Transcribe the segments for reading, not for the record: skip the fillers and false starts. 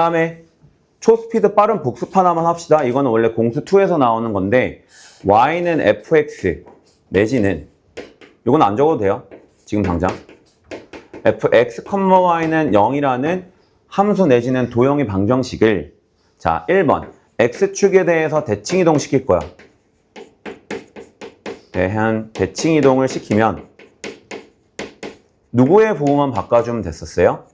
다음에 초스피드 빠른 복습 하나만 합시다. 이거는 원래 공수 2에서 나오는 건데 y는 fx 내지는 이건 안 적어도 돼요. 지금 당장 fx, y는 0이라는 함수 내지는 도형의 방정식을 자 1번 x축에 대해서 대칭이동 시킬 거야. 대한 대칭이동을 시키면 누구의 부호만 바꿔주면 됐었어요?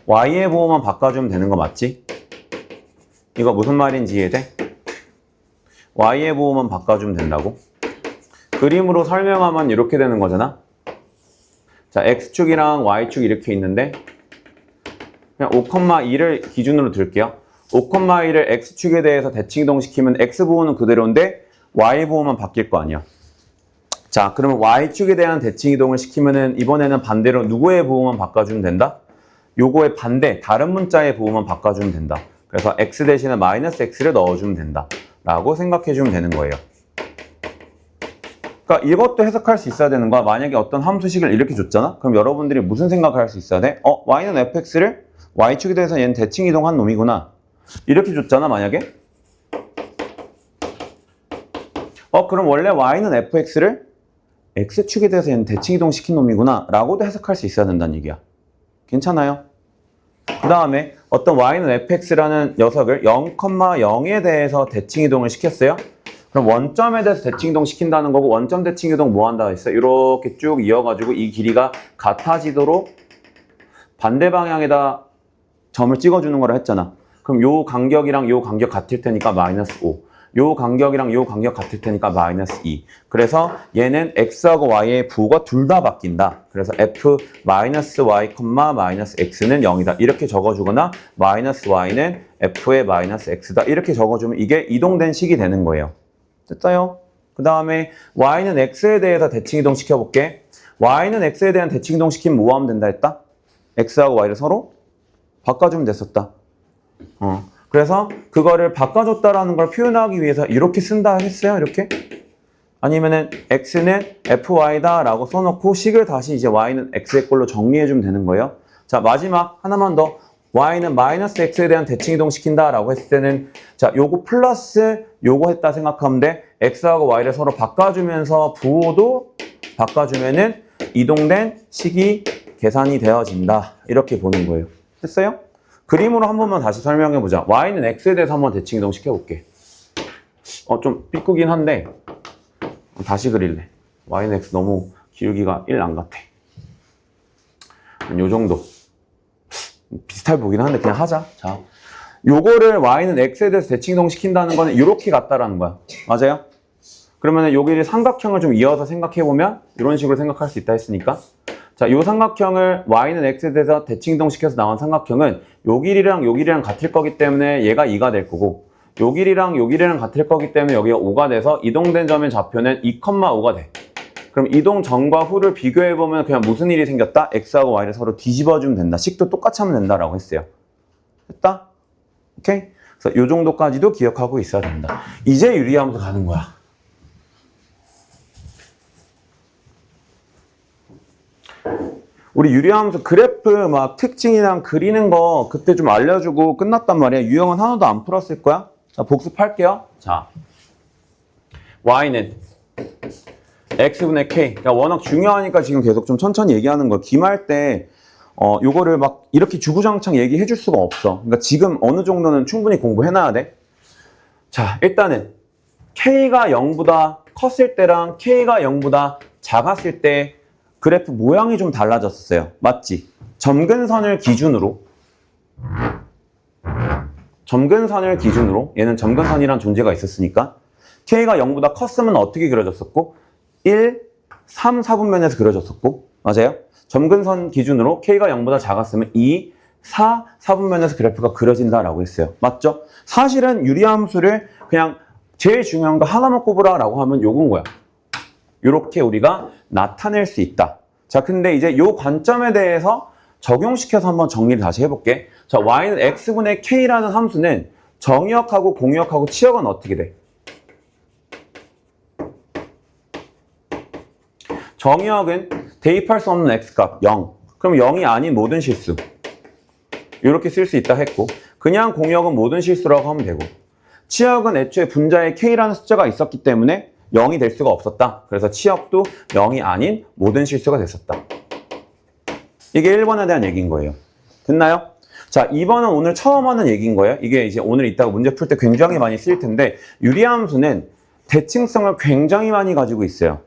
y의 부호만 바꿔주면 되는 거 맞지? 이거 무슨 말인지 이해돼? y의 부호만 바꿔주면 된다고? 그림으로 설명하면 이렇게 되는 거잖아? 자, x축이랑 y축 이렇게 있는데 그냥 5,2를 기준으로 들게요. 5,2를 x축에 대해서 대칭이동 시키면 x부호는 그대로인데 y부호만 바뀔 거 아니야. 자, 그러면 y축에 대한 대칭이동을 시키면은 이번에는 반대로 누구의 부호만 바꿔주면 된다? 요거의 반대, 다른 문자의 부호만 바꿔주면 된다. 그래서 x 대신에 마이너스 x를 넣어주면 된다. 라고 생각해주면 되는 거예요. 그러니까 이것도 해석할 수 있어야 되는 거야. 만약에 어떤 함수식을 이렇게 줬잖아? 그럼 여러분들이 무슨 생각을 할 수 있어야 돼? y는 fx를 y축에 대해서 얘는 대칭이동한 놈이구나. 이렇게 줬잖아, 만약에? 그럼 원래 y는 fx를 x축에 대해서 얘는 대칭이동 시킨 놈이구나. 라고도 해석할 수 있어야 된다는 얘기야. 괜찮아요? 그 다음에 어떤 y는 fx라는 녀석을 0,0에 대해서 대칭이동을 시켰어요. 그럼 원점에 대해서 대칭이동 시킨다는 거고 원점 대칭이동 뭐 한다 했어요? 이렇게 쭉 이어가지고 이 길이가 같아지도록 반대 방향에다 점을 찍어주는 거라 했잖아. 그럼 요 간격이랑 요 간격 같을 테니까 마이너스 5. 요 간격이랑 요 간격 같을 테니까 마이너스 2. 그래서 얘는 x하고 y의 부호가 둘 다 바뀐다. 그래서 f 마이너스 y, 마이너스 x는 0이다. 이렇게 적어주거나 마이너스 y는 f의 마이너스 x다. 이렇게 적어주면 이게 이동된 식이 되는 거예요. 됐어요? 그 다음에 y는 x에 대해서 대칭이동 시켜볼게. y는 x에 대한 대칭이동 시키면 뭐 하면 된다 했다? x하고 y를 서로 바꿔주면 됐었다. 그래서 그거를 바꿔줬다라는 걸 표현하기 위해서 이렇게 쓴다 했어요. 이렇게. 아니면은 x는 fy다 라고 써놓고 식을 다시 이제 y는 x의 꼴로 정리해주면 되는 거예요. 자, 마지막 하나만 더. y는 마이너스 x에 대한 대칭이동 시킨다 라고 했을 때는 자, 요거 플러스 요거 했다 생각하면 돼. x하고 y를 서로 바꿔주면서 부호도 바꿔주면은 이동된 식이 계산이 되어진다. 이렇게 보는 거예요. 됐어요? 그림으로 한 번만 다시 설명해보자. y는 x에 대해서 한번 대칭이동 시켜볼게. 좀 삐꾸긴 한데 다시 그릴래. y는 x 너무 기울기가 1 안 같아. 요 정도. 비슷해 보긴 한데 그냥 하자. 자, 요거를 y는 x에 대해서 대칭이동 시킨다는 거는 이렇게 같다라는 거야. 맞아요? 그러면 여기를 삼각형을 좀 이어서 생각해보면 이런 식으로 생각할 수 있다 했으니까 자, 요 삼각형을 y는 x에 대해서 대칭이동 시켜서 나온 삼각형은 요 길이랑 요 길이랑 같을 거기 때문에 얘가 2가 될 거고 요 길이랑 요 길이랑 같을 거기 때문에 여기가 5가 돼서 이동된 점의 좌표는 2,5가 돼. 그럼 이동 전과 후를 비교해보면 그냥 무슨 일이 생겼다? x하고 y를 서로 뒤집어주면 된다. 식도 똑같이 하면 된다라고 했어요. 됐다? 오케이? 그래서 요 정도까지도 기억하고 있어야 된다. 이제 유리함수 가는 거야. 우리 유리함수 그래프 막 특징이랑 그리는 거 그때 좀 알려주고 끝났단 말이야. 유형은 하나도 안 풀었을 거야. 자, 복습할게요. 자, y는 x분의 k. 그러니까 워낙 중요하니까 지금 계속 좀 천천히 얘기하는 거. 기말 때 요거를 막 이렇게 주구장창 얘기해 줄 수가 없어. 그러니까 지금 어느 정도는 충분히 공부해놔야 돼. 자, 일단은 k가 0보다 컸을 때랑 k가 0보다 작았을 때 그래프 모양이 좀 달라졌어요. 맞지? 점근선을 기준으로 얘는 점근선이란 존재가 있었으니까 k가 0보다 컸으면 어떻게 그려졌었고 1, 3, 4분면에서 그려졌었고 맞아요? 점근선 기준으로 k가 0보다 작았으면 2, 4, 4분면에서 그래프가 그려진다라고 했어요. 맞죠? 사실은 유리함수를 그냥 제일 중요한 거 하나만 꼽으라라고 하면 요건 거야. 이렇게 우리가 나타낼 수 있다. 자, 근데 이제 요 관점에 대해서 적용시켜서 한번 정리를 다시 해볼게. 자, y는 x분의 k라는 함수는 정의역하고 공역하고 치역은 어떻게 돼? 정의역은 대입할 수 없는 x값 0. 그럼 0이 아닌 모든 실수. 이렇게 쓸 수 있다 했고, 그냥 공역은 모든 실수라고 하면 되고, 치역은 애초에 분자에 K라는 숫자가 있었기 때문에 0이 될 수가 없었다. 그래서 치역도 0이 아닌 모든 실수가 됐었다. 이게 1번에 대한 얘기인 거예요. 됐나요? 자, 2번은 오늘 처음 하는 얘기인 거예요. 이게 이제 오늘 이따가 문제 풀 때 굉장히 많이 쓰일 텐데, 유리함수는 대칭성을 굉장히 많이 가지고 있어요.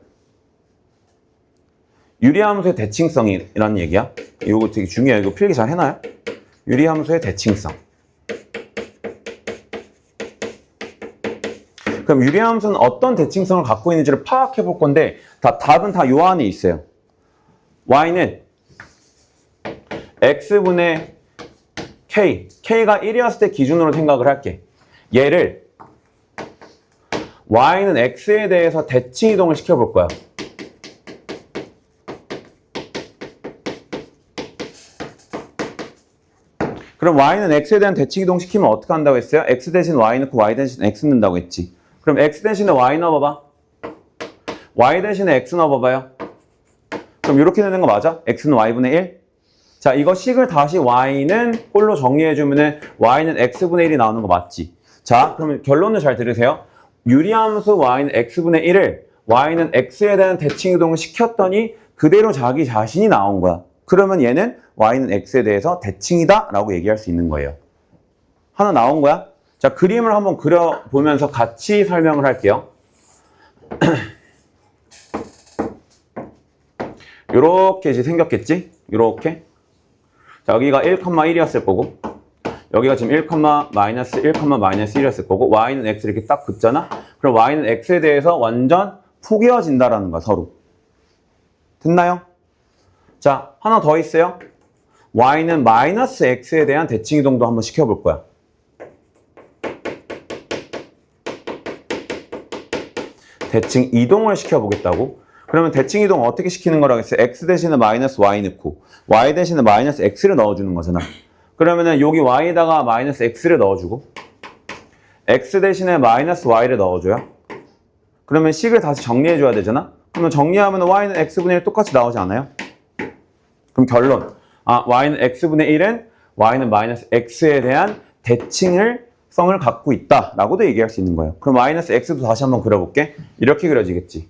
유리함수의 대칭성이라는 얘기야. 이거 되게 중요해요. 이거 필기 잘 해놔요. 유리함수의 대칭성. 그럼 유리함수는 어떤 대칭성을 갖고 있는지를 파악해 볼 건데, 답은 다 요 안에 있어요. y는 x분의 k가 1이었을 때 기준으로 생각을 할게. 얘를 y는 x에 대해서 대칭 이동을 시켜볼 거야. 그럼 y는 x에 대한 대칭 이동 시키면 어떻게 한다고 했어요? x 대신 y 넣고 y 대신 x 넣는다고 했지. 그럼 x 대신에 y 넣어봐봐. y 대신에 x 넣어봐봐요. 그럼 이렇게 되는 거 맞아? x는 y분의 1? 자, 이거 식을 다시 y는 홀로 정리해주면은 y는 x분의 1이 나오는 거 맞지? 자, 그러면 결론을 잘 들으세요. 유리함수 y는 x분의 1을 y는 x에 대한 대칭 이동을 시켰더니 그대로 자기 자신이 나온 거야. 그러면 얘는 y는 x에 대해서 대칭이다 라고 얘기할 수 있는 거예요. 하나 나온 거야? 자, 그림을 한번 그려보면서 같이 설명을 할게요. 요렇게 이제 생겼겠지? 요렇게. 자, 여기가 1,1이었을 거고, 여기가 지금 1, 마이너스 1, 마이너스 1이었을 거고, y는 x 이렇게 딱 긋잖아? 그럼 y는 x에 대해서 완전 포개어진다라는 거야, 서로. 됐나요? 자, 하나 더 있어요. y는 마이너스 x에 대한 대칭 이동도 한번 시켜볼 거야. 대칭 이동을 시켜보겠다고? 그러면 대칭 이동 어떻게 시키는 거라고 했어요? x 대신에 마이너스 y 넣고 y 대신에 마이너스 x를 넣어주는 거잖아. 그러면은 여기 y에다가 마이너스 x를 넣어주고 x 대신에 마이너스 y를 넣어줘요. 그러면 식을 다시 정리해줘야 되잖아. 그러면 정리하면 y는 x분의 1 똑같이 나오지 않아요? 그럼 결론. y는 x분의 1은 y는 마이너스 x에 대한 대칭성을 갖고 있다라고도 얘기할 수 있는 거예요. 그럼 마이너스 x도 다시 한번 그려볼게. 이렇게 그려지겠지.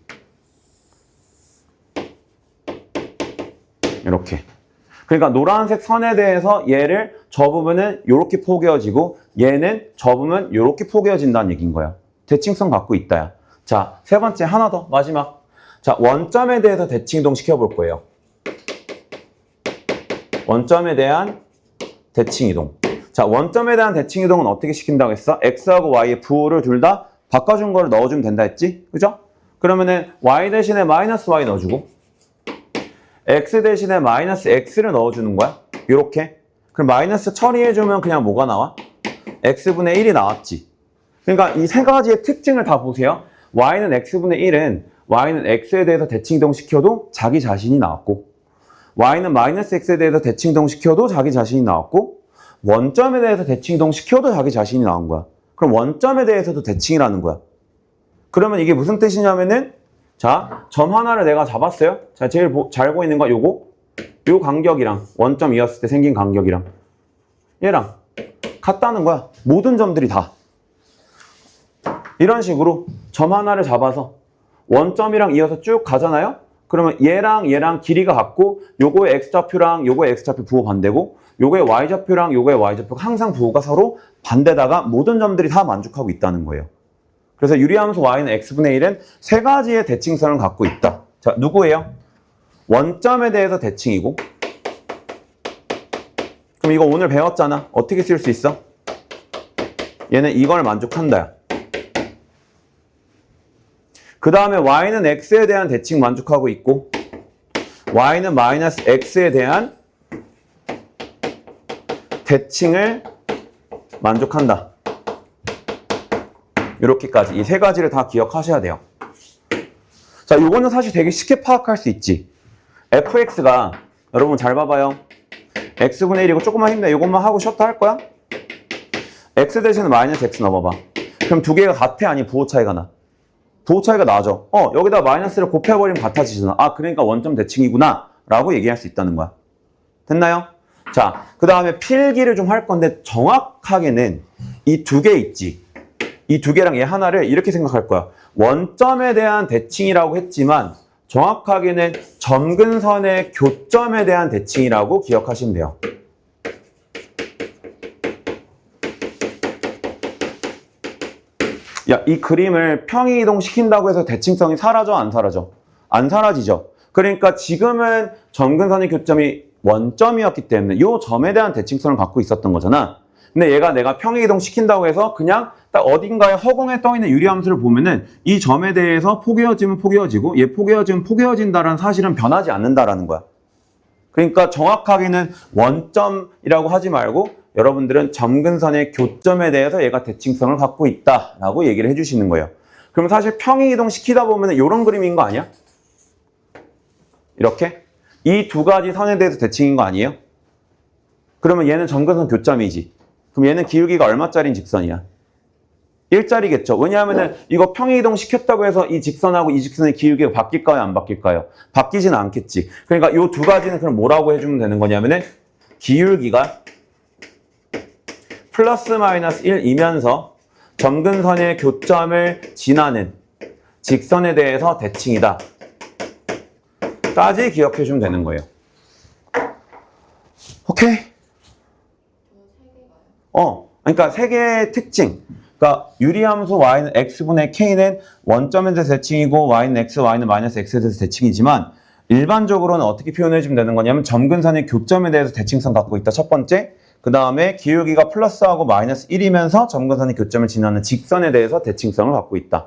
이렇게. 그러니까 노란색 선에 대해서 얘를 접으면은 이렇게 포개어지고 얘는 접으면 이렇게 포개어진다는 얘기인 거야. 대칭성 갖고 있다야. 자, 세 번째 하나 더 마지막. 자, 원점에 대해서 대칭 이동 시켜볼 거예요. 원점에 대한 대칭 이동. 자, 원점에 대한 대칭 이동은 어떻게 시킨다고 했어? x하고 y의 부호를 둘 다 바꿔준 걸 넣어주면 된다 했지? 그죠? 그러면은 y 대신에 마이너스 y 넣어주고 x 대신에 마이너스 x를 넣어주는 거야. 이렇게. 그럼 마이너스 처리해주면 그냥 뭐가 나와? x분의 1이 나왔지. 그러니까 이 세 가지의 특징을 다 보세요. y는 x분의 1은 y는 x에 대해서 대칭이동 시켜도 자기 자신이 나왔고 y는 마이너스 x에 대해서 대칭이동 시켜도 자기 자신이 나왔고 원점에 대해서 대칭이동 시켜도 자기 자신이 나온 거야. 그럼 원점에 대해서도 대칭이라는 거야. 그러면 이게 무슨 뜻이냐면은 자, 점 하나를 내가 잡았어요. 자, 제일 잘 보이는 거 요거. 요 간격이랑 원점이었을 때 생긴 간격이랑 얘랑 같다는 거야. 모든 점들이 다. 이런 식으로 점 하나를 잡아서 원점이랑 이어서 쭉 가잖아요. 그러면 얘랑 길이가 같고 요거의 x좌표랑 요거의 x좌표 부호 반대고 요거의 y좌표랑 요거의 y좌표가 항상 부호가 서로 반대다가 모든 점들이 다 만족하고 있다는 거예요. 그래서 유리함수 y는 x분의 1은 세 가지의 대칭성을 갖고 있다. 자, 누구예요? 원점에 대해서 대칭이고 그럼 이거 오늘 배웠잖아. 어떻게 쓸 수 있어? 얘는 이걸 만족한다. 그 다음에 y는 x에 대한 대칭 만족하고 있고 y는 마이너스 x에 대한 대칭을 만족한다. 이렇게까지 이 세 가지를 다 기억하셔야 돼요. 자, 이거는 사실 되게 쉽게 파악할 수 있지. fx가 여러분 잘 봐봐요. x분의 1이고 조금만 힘내. 이것만 하고 셔터 할 거야? x 대신에 마이너스 x 넣어봐봐. 그럼 두 개가 같아? 아니 부호 차이가 나? 부호 차이가 나죠. 여기다 마이너스를 곱해버리면 같아지잖아. 아, 그러니까 원점 대칭이구나 라고 얘기할 수 있다는 거야. 됐나요? 자, 그 다음에 필기를 좀 할 건데 정확하게는 이 두 개 있지. 이 두 개랑 얘 하나를 이렇게 생각할 거야. 원점에 대한 대칭이라고 했지만 정확하게는 점근선의 교점에 대한 대칭이라고 기억하시면 돼요. 야, 이 그림을 평행이동 시킨다고 해서 대칭성이 사라져, 안 사라져? 안 사라지죠. 그러니까 지금은 점근선의 교점이 원점이었기 때문에 이 점에 대한 대칭성을 갖고 있었던 거잖아. 근데 얘가 내가 평행이동 시킨다고 해서 그냥 딱 어딘가에 허공에 떠 있는 유리함수를 보면은 이 점에 대해서 포개어지면 포개어지고 얘 포개어지면 포개어진다라는 사실은 변하지 않는다라는 거야. 그러니까 정확하게는 원점이라고 하지 말고 여러분들은 점근선의 교점에 대해서 얘가 대칭성을 갖고 있다라고 얘기를 해주시는 거예요. 그럼 사실 평행이동 시키다 보면 이런 그림인 거 아니야? 이렇게? 이 두 가지 선에 대해서 대칭인 거 아니에요? 그러면 얘는 점근선 교점이지. 그럼 얘는 기울기가 얼마짜리인 직선이야? 1짜리겠죠. 왜냐하면 이거 평행이동 시켰다고 해서 이 직선하고 이 직선의 기울기가 바뀔까요? 안 바뀔까요? 바뀌지는 않겠지. 그러니까 이 두 가지는 그럼 뭐라고 해주면 되는 거냐면은 기울기가 플러스 마이너스 1이면서 점근선의 교점을 지나는 직선에 대해서 대칭이다. 까지 기억해 주면 되는 거예요. 오케이? 그러니까 세 개의 특징. 그러니까 유리함수 y는 x분의 k는 원점에 대해서 대칭이고 y는 x, y는 마이너스 x에 대해서 대칭이지만 일반적으로는 어떻게 표현해 주면 되는 거냐면 점근선의 교점에 대해서 대칭성 갖고 있다. 첫 번째. 그 다음에 기울기가 플러스하고 마이너스 1이면서 점근선의 교점을 지나는 직선에 대해서 대칭성을 갖고 있다.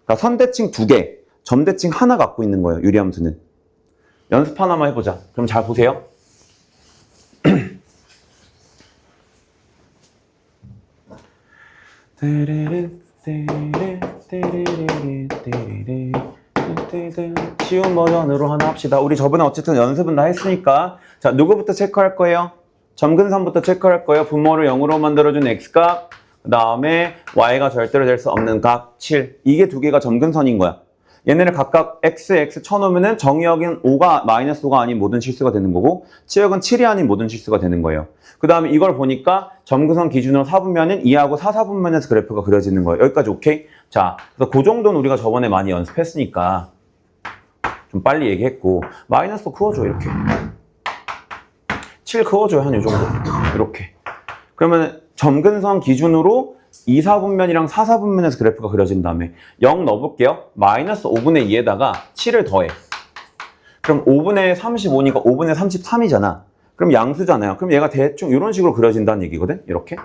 그러니까 선대칭 2개, 점대칭 하나 갖고 있는 거예요. 유리함수는. 연습 하나만 해보자. 그럼 잘 보세요. 쉬운 버전으로 하나 합시다. 우리 저번에 어쨌든 연습은 다 했으니까. 자, 누구부터 체크할 거예요? 점근선부터 체크할 거예요. 분모를 0으로 만들어준 x값, 그 다음에 y가 절대로 될 수 없는 각 7. 이게 두 개가 점근선인 거야. 얘네를 각각 x 쳐놓으면은 정의역인 5가 마이너스 5가 아닌 모든 실수가 되는 거고 치역은 7이 아닌 모든 실수가 되는 거예요. 그 다음에 이걸 보니까 점근선 기준으로 4분면은 2하고 4, 4분면에서 그래프가 그려지는 거예요. 여기까지 오케이? 자, 그래서 그 정도는 우리가 저번에 많이 연습했으니까 좀 빨리 얘기했고 마이너스 그어줘 이렇게. 7 그어줘요. 한 요 정도. 이렇게. 그러면 점근선 기준으로 2, 4분면이랑 4, 4분면에서 그래프가 그려진 다음에 0 넣어볼게요. 마이너스 5분의 2에다가 7을 더해. 그럼 5분의 35니까 5분의 33이잖아. 그럼 양수잖아요. 그럼 얘가 대충 이런 식으로 그려진다는 얘기거든. 이렇게.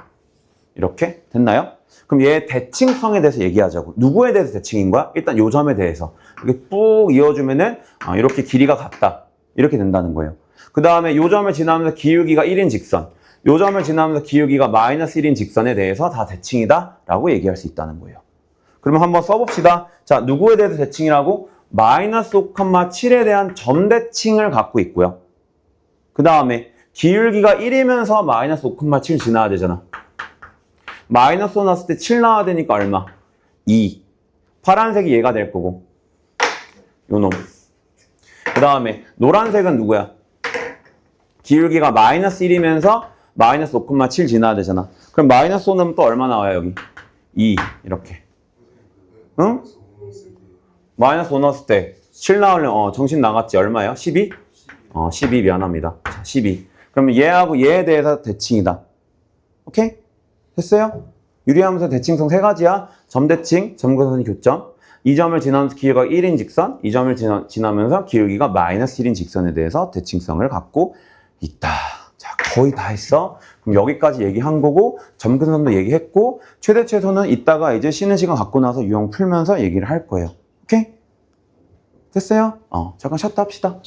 이렇게. 됐나요? 그럼 얘 대칭성에 대해서 얘기하자고. 누구에 대해서 대칭인 거야? 일단 요 점에 대해서. 이렇게 쭉 이어주면은 이렇게 길이가 같다. 이렇게 된다는 거예요. 그 다음에 요 점을 지나면서 기울기가 1인 직선. 요 점을 지나면서 기울기가 마이너스 1인 직선에 대해서 다 대칭이다 라고 얘기할 수 있다는 거예요. 그러면 한번 써봅시다. 자, 누구에 대해서 대칭이라고? 마이너스 5,7에 대한 점대칭을 갖고 있고요. 그 다음에 기울기가 1이면서 마이너스 5,7 지나야 되잖아. 마이너스 5 넣었을 때 7 나와야 되니까 얼마? 2. 파란색이 얘가 될 거고. 요 놈. 그 다음에 노란색은 누구야? 기울기가 마이너스 1이면서 마이너스 5,7 지나야 되잖아. 그럼 마이너스 5 넣으면 또 얼마 나와요, 여기? 2. 이렇게. 응? 마이너스 5 넣었을 때 7 나오려면 정신 나갔지. 얼마예요? 12? 12 미안합니다. 자, 12. 그러면 얘하고 얘에 대해서 대칭이다. 오케이? 됐어요? 유리함수 대칭성 세 가지야. 점대칭, 점근선의 교점. 이 점을 지나면서 기울기가 1인 직선, 이 점을 지나면서 기울기가 마이너스 1인 직선에 대해서 대칭성을 갖고 있다. 자, 거의 다 했어. 그럼 여기까지 얘기한 거고, 점근선도 얘기했고, 최대 최소는 이따가 이제 쉬는 시간 갖고 나서 유형 풀면서 얘기를 할 거예요. 오케이? 됐어요? 잠깐 쉬었다 합시다.